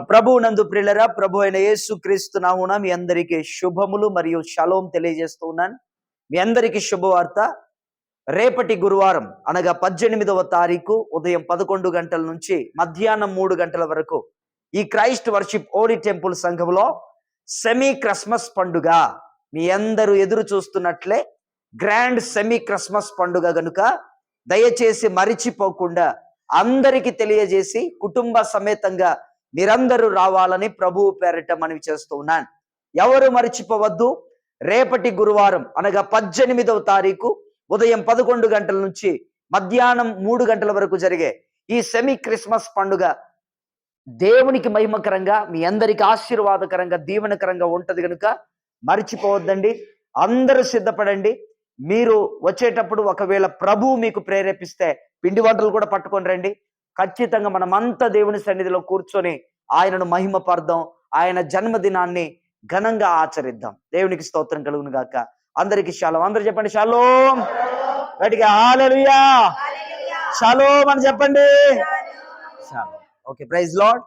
ప్రభు నందు ప్రియులరా, ప్రభు అయిన యేసు క్రీస్తు నామమున మీ అందరికీ శుభములు మరియు షలోం తెలియజేస్తూ ఉన్నాను. మీ అందరికీ శుభవార్త. రేపటి గురువారం అనగా 18వ తారీఖు ఉదయం 11 గంటల నుంచి మధ్యాహ్నం 3 గంటల వరకు ఈ క్రైస్ట్ వర్షిప్ ఓడి టెంపుల్ సంఘంలో సెమీ క్రిస్మస్ పండుగ మీ అందరూ ఎదురు చూస్తున్నట్లే గ్రాండ్ సెమీ క్రిస్మస్ పండుగ గనుక దయచేసి మరిచిపోకుండా అందరికీ తెలియజేసి కుటుంబ సమేతంగా మీరందరూ రావాలని ప్రభువు పేరిట మనవి చేస్తూ ఉన్నాను. ఎవరు మరిచిపోవద్దు. రేపటి గురువారం అనగా 18వ తారీఖు ఉదయం 11 గంటల నుంచి మధ్యాహ్నం 3 గంటల వరకు జరిగే ఈ సెమీ క్రిస్మస్ పండుగ దేవునికి మహిమకరంగా, మీ అందరికి ఆశీర్వాదకరంగా, దీవెనకరంగా ఉంటది కనుక మరిచిపోవద్దండి. అందరూ సిద్ధపడండి. మీరు వచ్చేటప్పుడు ఒకవేళ ప్రభువు మీకు ప్రేరేపిస్తే పిండి వంటలు కూడా పట్టుకొని రండి. ఖచ్చితంగా మనమంతా దేవుని సన్నిధిలో కూర్చొని ఆయనను మహిమపర్దాం, ఆయన జన్మదినాన్ని ఘనంగా ఆచరిద్దాం. దేవునికి స్తోత్రం కలుగును గాక. అందరికీ షాలోం. అందరూ చెప్పండి షాలోం. గట్టిగా హల్లెలూయా. షాలోం అని చెప్పండి. షాలోం. Okay, praise lord.